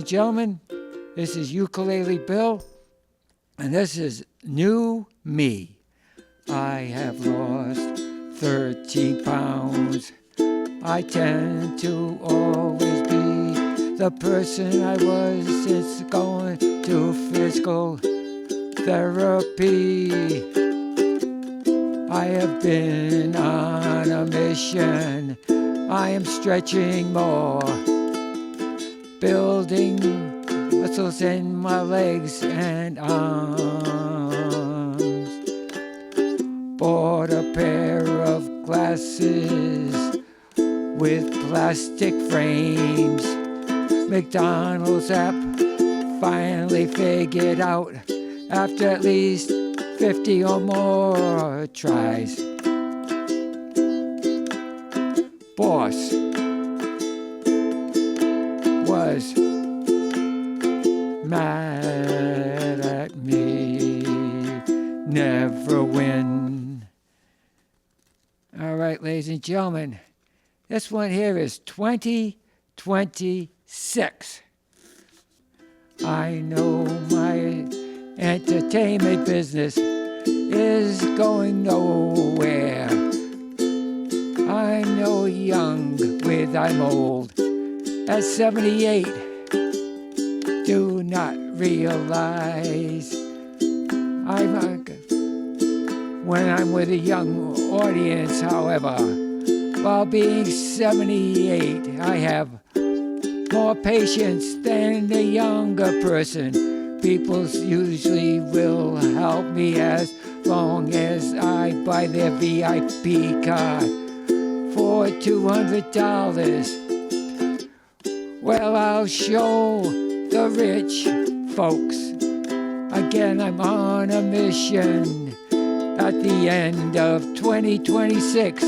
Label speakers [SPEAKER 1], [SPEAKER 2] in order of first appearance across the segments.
[SPEAKER 1] and gentlemen, this is Ukulele Bill, and this is New Me. I have lost 13 pounds. I tend to always be the person I was since going to physical therapy. I have been on a mission. I am stretching more, building muscles in my legs and arms. Bought a pair of glasses with plastic frames. McDonald's app finally figured out after at least 50 or more tries. Boss was mad at me, never win. All right, ladies and gentlemen, this one here is 2026. I know my entertainment business is going nowhere. I know young with I'm old. At 78, do not realize when I'm with a young audience, however, while being 78, I have more patience than a younger person. People usually will help me as long as I buy their VIP card for $200. Well, I'll show the rich folks. Again, I'm on a mission at the end of 2026.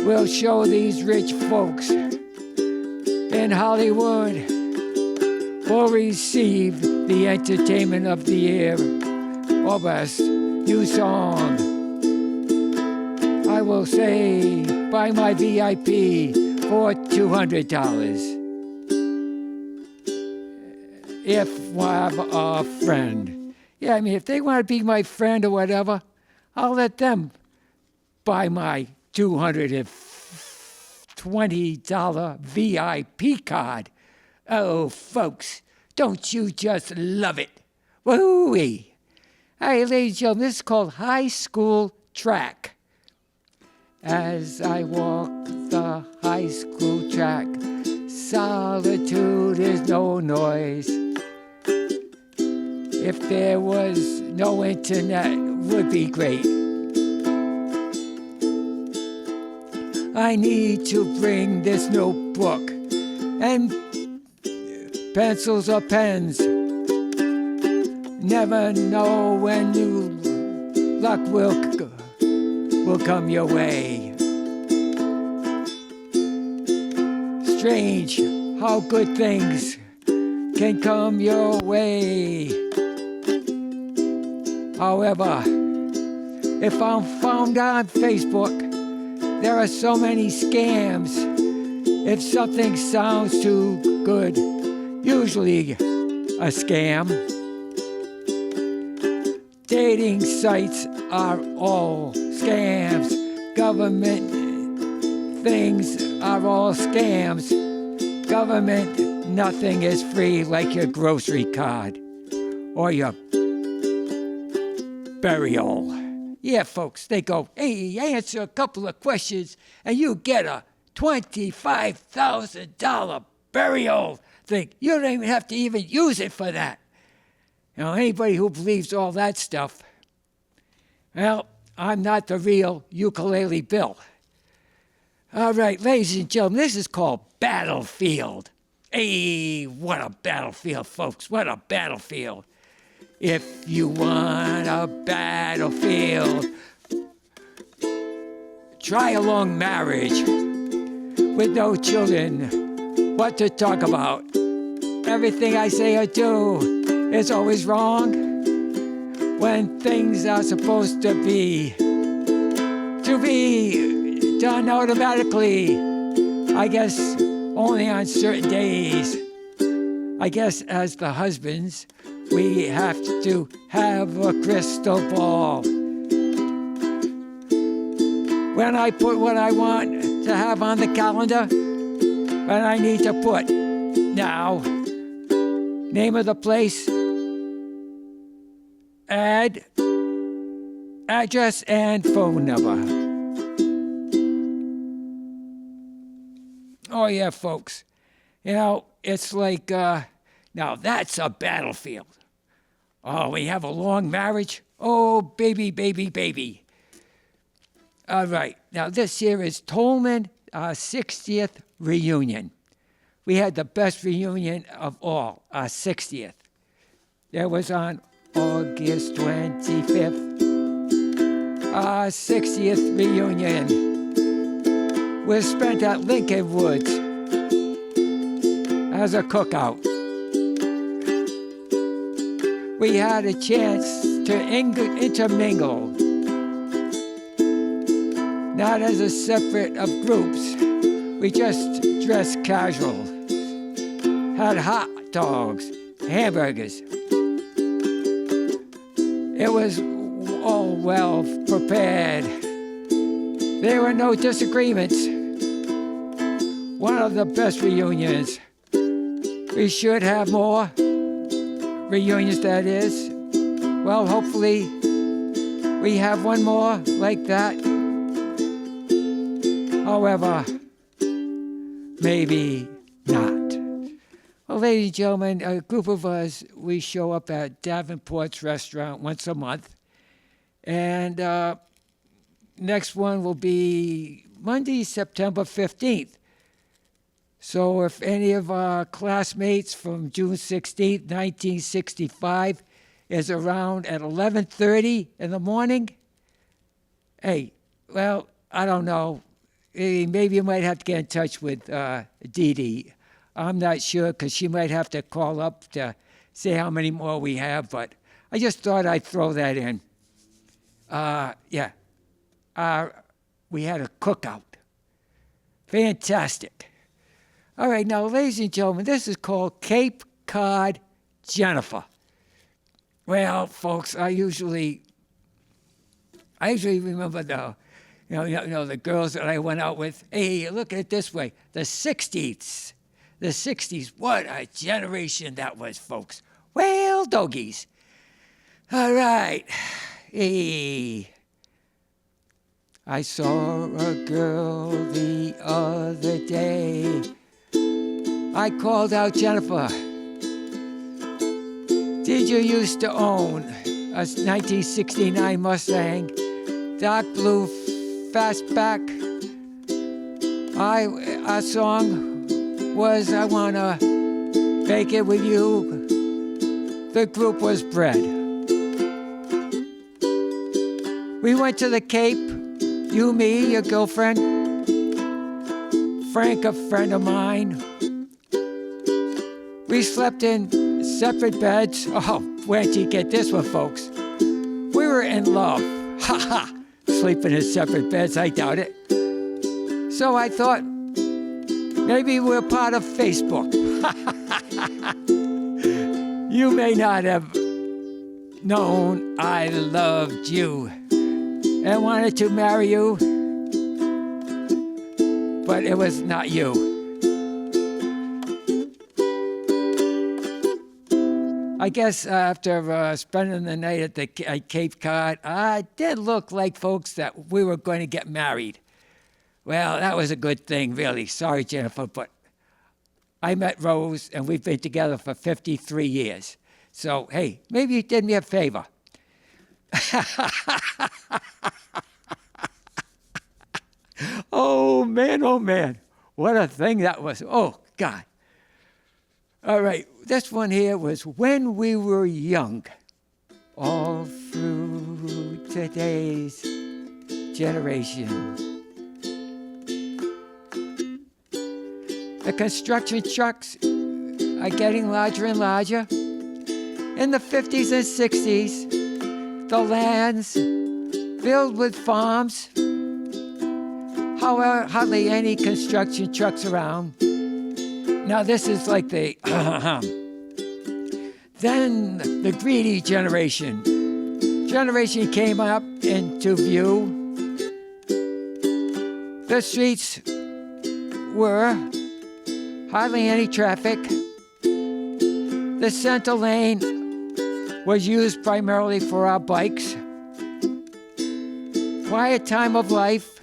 [SPEAKER 1] We'll show these rich folks in Hollywood will receive the Entertainment of the Year or Best New Song. I will say, buy my VIP for $200. If I have a friend. Yeah, I mean, if they want to be my friend or whatever, I'll let them buy my $220 VIP card. Oh, folks, don't you just love it? Woo-wee. Hey, ladies and gentlemen, this is called High School Track. As I walk the high school track, solitude is no noise. If there was no internet, it would be great. I need to bring this notebook and pencils or pens. Never know when new luck will come your way. Strange how good things can come your way. However, if I'm found on Facebook, there are so many scams. If something sounds too good, usually a scam. Dating sites are all scams. Government things are all scams. Government, nothing is free like your grocery card or your burial. Yeah, folks, they go, hey, answer a couple of questions and you get a $25,000 burial thing. You don't even have to even use it for that. You know, anybody who believes all that stuff, well, I'm not the real Ukulele Bill. All right, ladies and gentlemen, this is called Battlefield. Hey, what a battlefield, folks, what a battlefield. If you want a battlefield, try a long marriage with no children. What to talk about? Everything I say or do is always wrong when things are supposed to be done automatically. I guess only on certain days. I guess as the husbands, we have to have a crystal ball. When I put what I want to have on the calendar, when I need to put now, name of the place, address, and phone number. Oh, yeah, folks. You know, it's like, now that's a battlefield. Oh, we have a long marriage. Oh, baby, baby, baby. All right. Now, this here is Tolman, our 60th reunion. We had the best reunion of all, our 60th. That was on August 25th. Our 60th reunion was spent at Lincoln Woods as a cookout. We had a chance to intermingle, not as a separate of groups. We just dressed casual, had hot dogs, hamburgers. It was all well prepared. There were no disagreements. One of the best reunions. We should have more reunions, that is. Well, hopefully we have one more like that. However, maybe not. Well, ladies and gentlemen, a group of us, we show up at Davenport's restaurant once a month. And next one will be Monday, September 15th. So if any of our classmates from June 16th, 1965 is around at 11:30 in the morning, hey, well, I don't know. Maybe you might have to get in touch with Dee Dee. I'm not sure because she might have to call up to say how many more we have, but I just thought I'd throw that in. We had a cookout. Fantastic. All right, now, ladies and gentlemen, this is called Cape Cod Jennifer. Well, folks, I usually remember the girls that I went out with. Hey, look at it this way: the '60s. The '60s. What a generation that was, folks. Well, doggies. All right. Hey. I saw a girl the other day. I called out Jennifer. Did you used to own a 1969 Mustang, dark blue fastback? Our song was I Wanna Make It With You. The group was Bread. We went to the Cape, you, me, your girlfriend, Frank, a friend of mine. We slept in separate beds. Oh, where'd you get this one, folks? We were in love. Ha ha! Sleeping in separate beds, I doubt it. So I thought, maybe we're part of Facebook. You may not have known I loved you and wanted to marry you, but it was not you. I guess after spending the night at Cape Cod, it did look like, folks, that we were going to get married. Well, that was a good thing, really. Sorry, Jennifer, but I met Rose, and we've been together for 53 years. So, hey, maybe you did me a favor. Oh, man. What a thing that was. Oh, God. All right, this one here was When We Were Young. All through today's generation. The construction trucks are getting larger and larger. In the 50s and 60s, the lands filled with farms. However, hardly any construction trucks around. Now, this is like the Then the greedy generation came up into view. The streets were hardly any traffic. The center lane was used primarily for our bikes. Quiet time of life.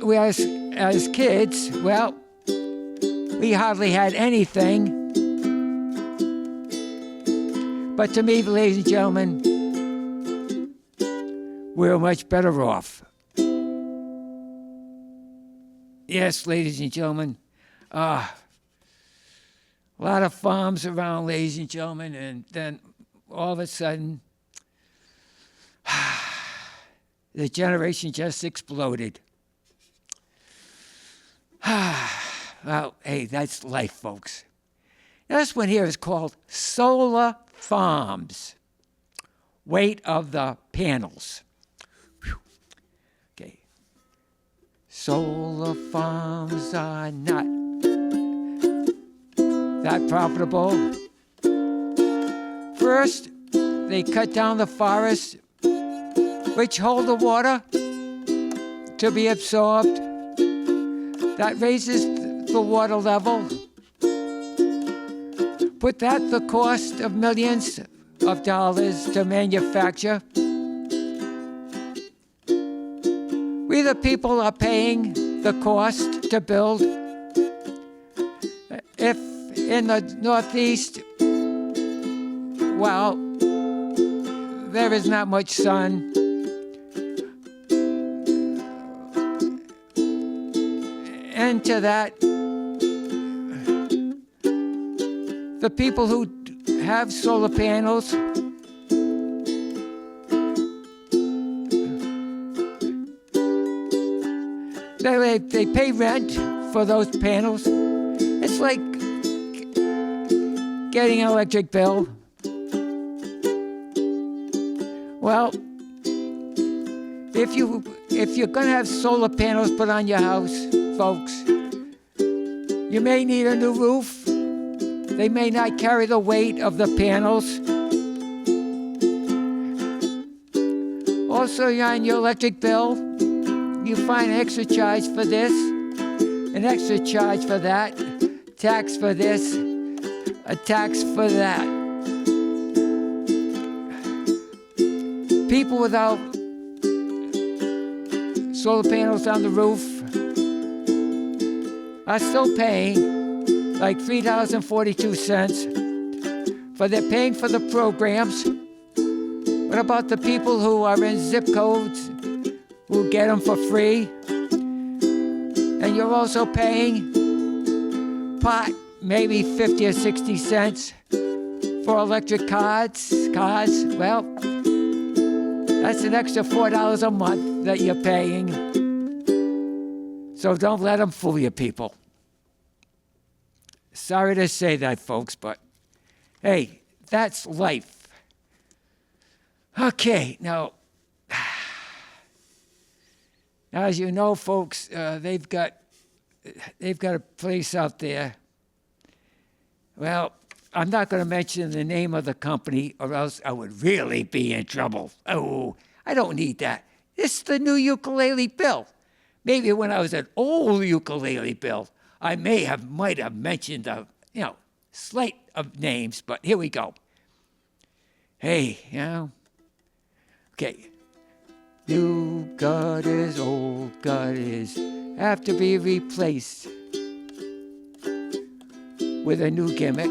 [SPEAKER 1] We as kids, well, we hardly had anything. But to me, ladies and gentlemen, we were much better off. Yes, ladies and gentlemen, a lot of farms around, ladies and gentlemen, and then all of a sudden, the generation just exploded. Well, hey, that's life, folks. Now, this one here is called solar farms. Weight of the panels. Whew. Okay. Solar farms are not that profitable. First, they cut down the forests, which hold the water to be absorbed. That raises the water level. Put that the cost of millions of dollars to manufacture. We the people are paying the cost to build. If in the Northeast, well, there is not much sun. And to that, the people who have solar panels they pay rent for those panels. It's like getting an electric bill. Well, if you're going to have solar panels put on your house, folks, you may need a new roof. They may not carry the weight of the panels. Also, on your electric bill, you find an extra charge for this, an extra charge for that, tax for this, a tax for that. People without solar panels on the roof are still paying like $3.42 for they're paying for the programs. What about the people who are in zip codes who get them for free? And you're also paying pot, maybe 50 or 60 cents for electric cars. Well, that's an extra $4 a month that you're paying. So don't let them fool you, people. Sorry to say that, folks, but hey, that's life. Okay, now as you know, folks, they've got a place out there. Well, I'm not going to mention the name of the company, or else I would really be in trouble. Oh, I don't need that. It's the new ukulele bill. Maybe when I was an old ukulele bill, I might have mentioned a slight of names, but here we go. Hey, okay. New gutters, old gutters have to be replaced with a new gimmick,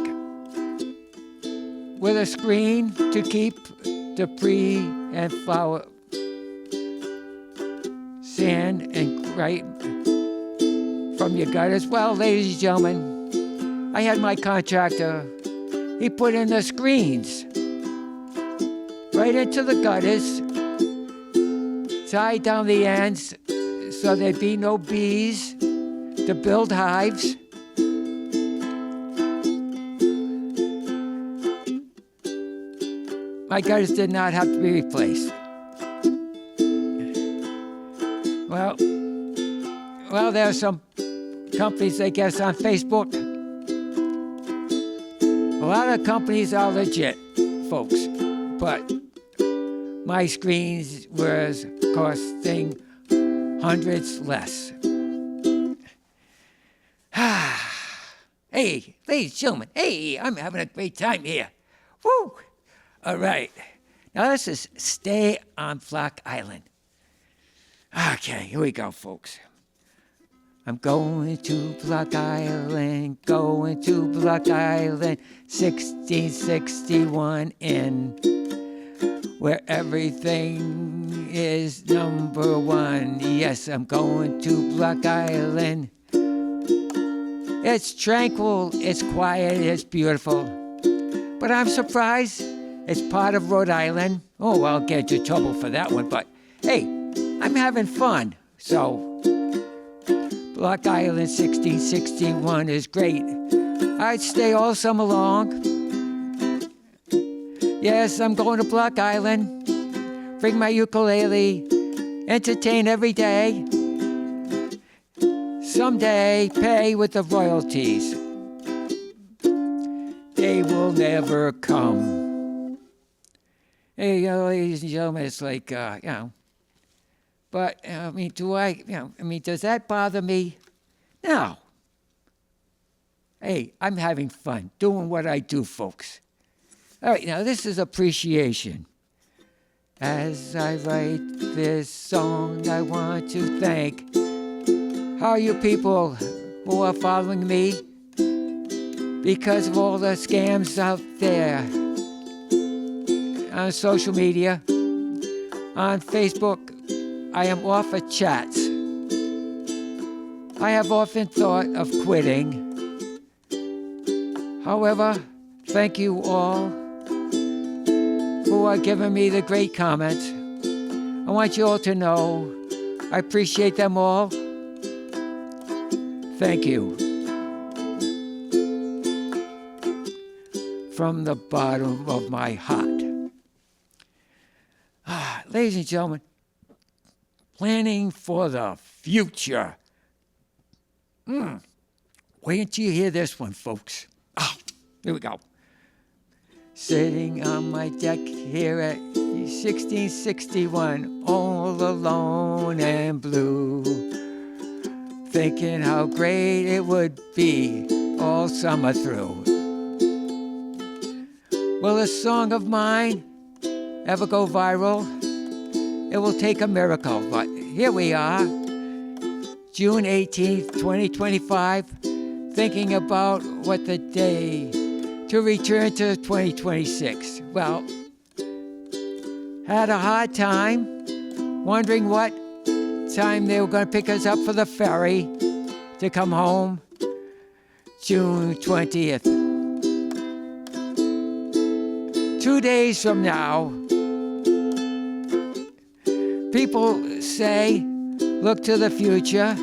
[SPEAKER 1] with a screen to keep debris and flour, sand and gripe from your gutters. Well, ladies and gentlemen, I had my contractor, he put in the screens right into the gutters, tied down the ends so there'd be no bees to build hives. My gutters did not have to be replaced. Well, Well, there are some companies, I guess, on Facebook. A lot of companies are legit, folks, but my screens was costing hundreds less. Hey, ladies and gentlemen, hey, I'm having a great time here. Woo! All right. Now this is Stay on Block Island. Okay, here we go, folks. I'm going to Block Island, 1661 in, where everything is number one. Yes, I'm going to Block Island. It's tranquil, it's quiet, it's beautiful. But I'm surprised it's part of Rhode Island. Oh, I'll get into trouble for that one, but hey, I'm having fun. So, Block Island 1661 is great. I'd stay all summer long. Yes, I'm going to Block Island. Bring my ukulele. Entertain every day. Someday, pay with the royalties. They will never come. Hey, ladies and gentlemen, it's like, But, does that bother me? No. Hey, I'm having fun doing what I do, folks. All right, now this is appreciation. As I write this song, I want to thank all you people who are following me because of all the scams out there on social media, on Facebook. I am off of chats. I have often thought of quitting. However, thank you all who are giving me the great comments. I want you all to know I appreciate them all. Thank you. From the bottom of my heart. Ladies and gentlemen, planning for the future. Wait until you hear this one, folks. Here we go. Sitting on my deck here at 1661, all alone and blue, thinking how great it would be all summer through. Will a song of mine ever go viral? It will take a miracle, but here we are, June 18th, 2025, thinking about what the day to return to 2026. Well, had a hard time, wondering what time they were going to pick us up for the ferry to come home, June 20th. 2 days from now, people say, look to the future.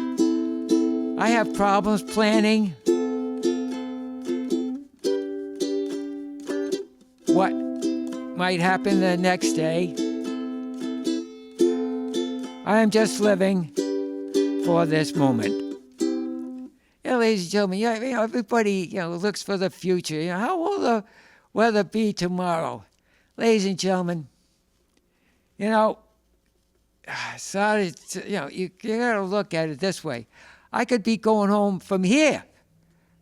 [SPEAKER 1] I have problems planning what might happen the next day. I am just living for this moment. Ladies and gentlemen, everybody looks for the future. How will the weather be tomorrow? Ladies and gentlemen, you got to look at it this way. I could be going home from here.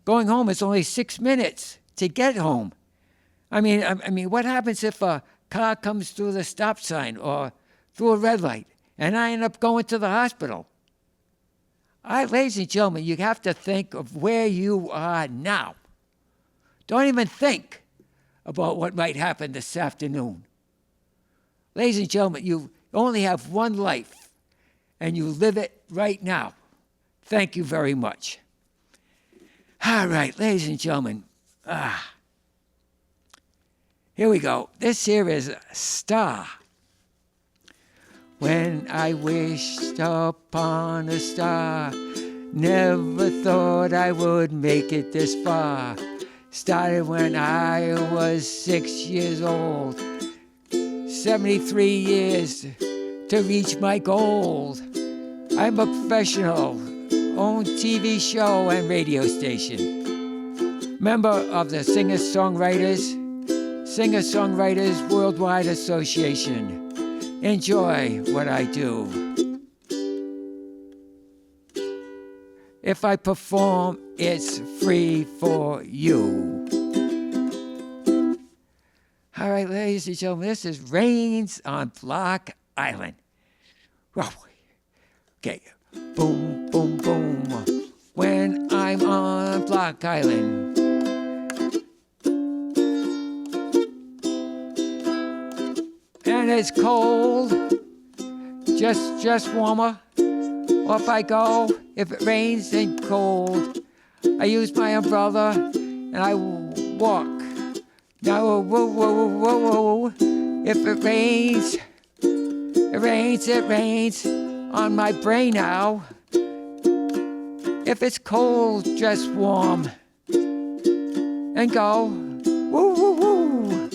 [SPEAKER 1] Going home is only 6 minutes to get home. I mean, what happens if a car comes through the stop sign or through a red light and I end up going to the hospital? Ladies and gentlemen, you have to think of where you are now. Don't even think about what might happen this afternoon. Ladies and gentlemen, you only have one life, and you live it right now. Thank you very much. All right, ladies and gentlemen, here we go. This here is Star. When I wished upon a star, never thought I would make it this far. Started when I was 6 years old. 73 years to reach my goal. I'm a professional own TV show and radio station. Member of the Singer-Songwriters Worldwide Association. Enjoy what I do. If I perform, it's free for you. All right, ladies and gentlemen, this is Rains on Block Island. Whoa. Okay. Boom, boom, boom. When I'm on Block Island. And it's cold. Just warmer. Off I go. If it rains and cold, I use my umbrella and I walk. Now, whoa. If it rains, it rains on my brain now. If it's cold, dress warm and go. Woo.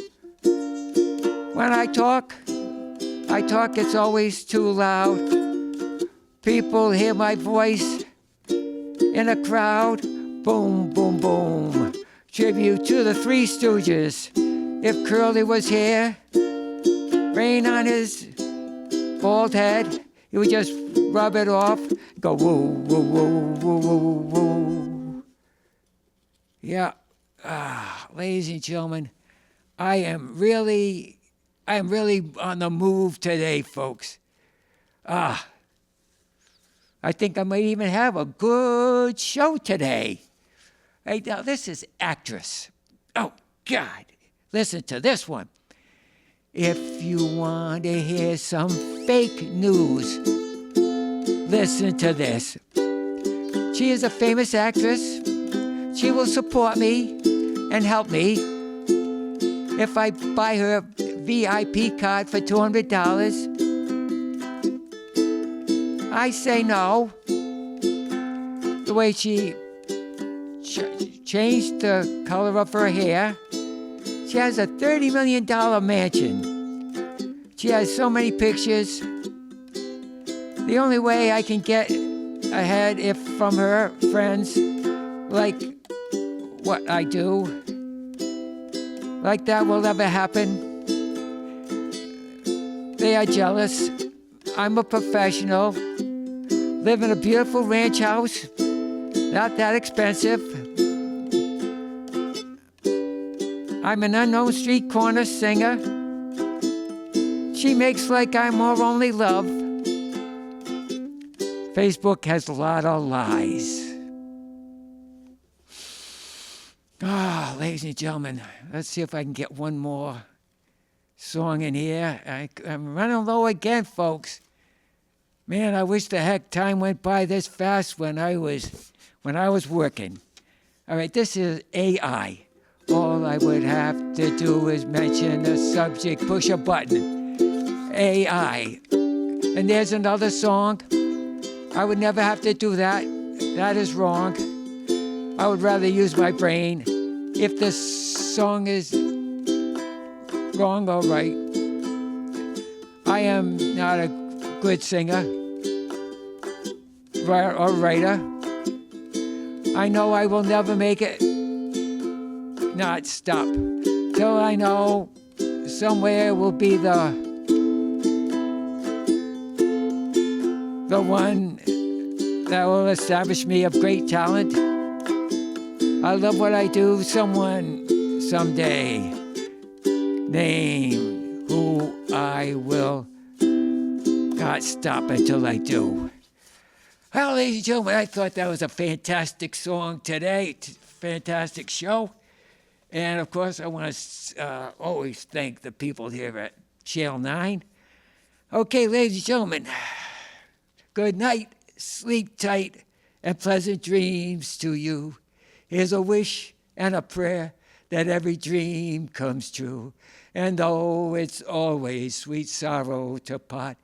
[SPEAKER 1] When I talk, it's always too loud. People hear my voice in a crowd. Boom, boom, boom. Tribute to the Three Stooges. If Curly was here, rain on his bald head, he would just rub it off, go woo. Yeah, ladies and gentlemen, I am really on the move today, folks. I think I might even have a good show today. Hey, now this is actress. Oh, God. Listen to this one. If you want to hear some fake news, listen to this. She is a famous actress. She will support me and help me if I buy her VIP card for $200. I say no. The way she changed the color of her hair. She has a $30 million mansion. She has so many pictures. The only way I can get ahead if from her friends, like what I do, like that will never happen. They are jealous. I'm a professional. Live in a beautiful ranch house. Not that expensive. I'm an unknown street corner singer. She makes like I'm her only love. Facebook has a lot of lies. Ladies and gentlemen, let's see if I can get one more song in here. I'm running low again, folks. Man, I wish the heck time went by this fast when I was working. All right, this is AI. All I would have to do is mention the subject, push a button. AI. And there's another song. I would never have to do that. That is wrong. I would rather use my brain. If the song is wrong or right, I am not a good singer or writer. I know I will never make it. Not stop till I know somewhere will be the one that will establish me of great talent. I love what I do. Someone someday name who I will not stop until I do. Well, ladies and gentlemen, I thought that was a fantastic song today. Fantastic show. And, of course, I want to always thank the people here at Channel 9. Okay, ladies and gentlemen, good night, sleep tight, and pleasant dreams to you. Here's a wish and a prayer that every dream comes true. And though it's always sweet sorrow to part,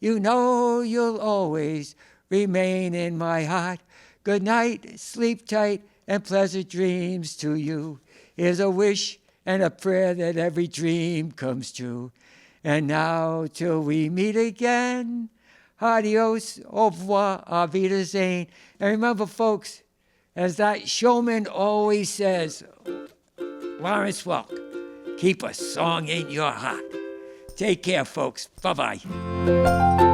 [SPEAKER 1] you know you'll always remain in my heart. Good night, sleep tight, and pleasant dreams to you. Here's a wish and a prayer that every dream comes true. And now till we meet again, Adios, au revoir, auf Wiedersehen. And remember, folks, as that showman always says, Lawrence Welk, keep a song in your heart. Take care, folks. Bye-bye.